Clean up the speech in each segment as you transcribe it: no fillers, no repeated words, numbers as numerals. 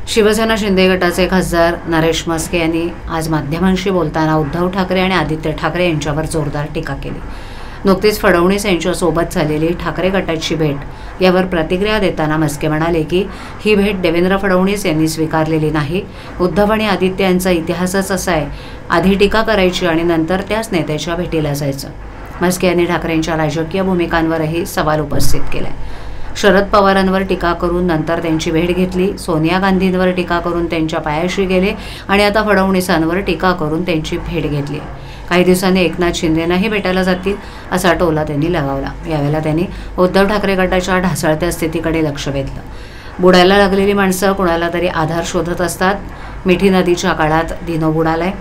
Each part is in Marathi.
शिवसेना शिंदे गटाचे खासदार नरेश म्हस्के यांनी आज माध्यमांशी बोलताना उद्धव ठाकरे आणि आदित्य ठाकरे यांच्यावर जोरदार टीका केली। नुकतीच फडणवीस यांच्यासोबत झालेली ठाकरे गटाची भेट यावर प्रतिक्रिया देताना म्हस्के म्हणाले की ही भेट देवेंद्र फडणवीस यांनी स्वीकारलेली नाही। उद्धव आणि आदित्य यांचा इतिहासच असा आहे, आधी टीका करायची आणि नंतर त्याच नेत्याच्या भेटीला जायचं। म्हस्के यांनी ठाकरेंच्या राजकीय भूमिकांवरही सवाल उपस्थित केलाय। शरद पवारांवर टीका करून नंतर त्यांची भेट घेतली, सोनिया गांधींवर टीका करून त्यांच्या पायाशी गेले आणि आता फडणवीसांवर टीका करून त्यांची भेट घेतली। काही दिवसांनी एकनाथ शिंदेनाही भेटायला जातील असा टोला त्यांनी लगावला। यावेळेला त्यांनी उद्धव ठाकरे गटाच्या ढासळत्या स्थितीकडे लक्ष वेधलं। बुडायला लागलेली माणसं कुणाला तरी आधार शोधत असतात। मिठी नदीच्या काळात दिनो बुडालाय,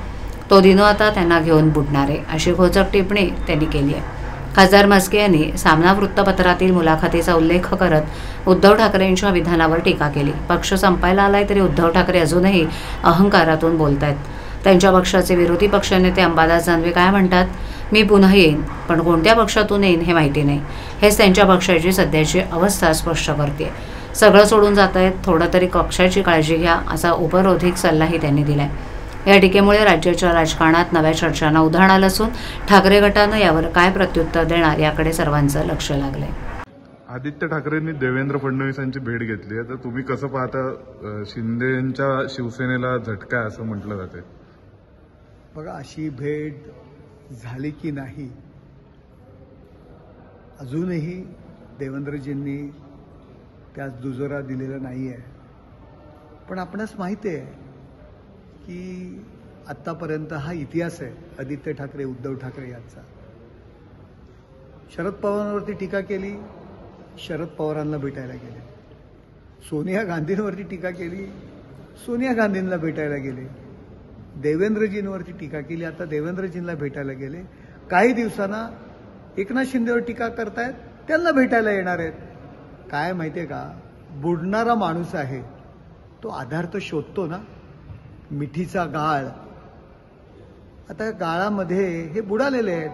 तो दिनो आता त्यांना घेऊन बुडणार आहे, अशी खोचक टिप्पणी त्यांनी केली आहे। खासदार म्हस्के यांनी सामना वृत्तपत्रातील मुलाखतीचा उल्लेख करत उद्धव ठाकरेंच्या विधानावर टीका केली। पक्ष संपायला आलाय तरी उद्धव ठाकरे अजूनही अहंकारातून बोलतायत। त्यांच्या पक्षाचे विरोधी पक्षनेते अंबादास दानवे काय म्हणतात, मी पुन्हा येईन, पण कोणत्या पक्षातून येईन हे माहिती नाही। हेच त्यांच्या पक्षाची सध्याची अवस्था स्पष्ट करते। सगळं सोडून जात आहेत, थोडं तरी पक्षाची काळजी घ्या, असा उपरोधिक सल्लाही त्यांनी दिलाय। या टीकेमुळे राज्याच्या राजकारणात नव्या चर्चांना उधाण आलं असून ठाकरे गटानं यावर काय प्रत्युत्तर देणार याकडे सर्वांचं लक्ष लागलंय। आदित्य ठाकरेंनी देवेंद्र फडणवीसांची भेट घेतली आहे, तर तुम्ही कसं पाहता? शिंदेंच्या शिवसेनेला झटका आहे असं म्हटलं जाते। बघा, अशी भेट झाली की नाही अजूनही देवेंद्रजींनी त्यात दुजोरा दिलेला नाही आहे। पण आपणास माहिती आहे की आतापर्यंत हा इतिहास आहे आदित्य ठाकरे उद्धव ठाकरे यांचा। शरद पवारांवरती टीका केली, शरद पवारांना भेटायला गेले। सोनिया गांधींवरती टीका केली, सोनिया गांधींना भेटायला गेले। देवेंद्रजींवरती टीका केली, आता देवेंद्रजींना भेटायला गेले। काही दिवसांना एकनाथ शिंदेवर टीका करतायत, त्यांना भेटायला येणार आहेत। काय माहितीये का, बुडणारा माणूस आहे तो आधार तर शोधतो ना। मिठीचा गाळ, आता गाळामध्ये हे बुडालेले आहेत।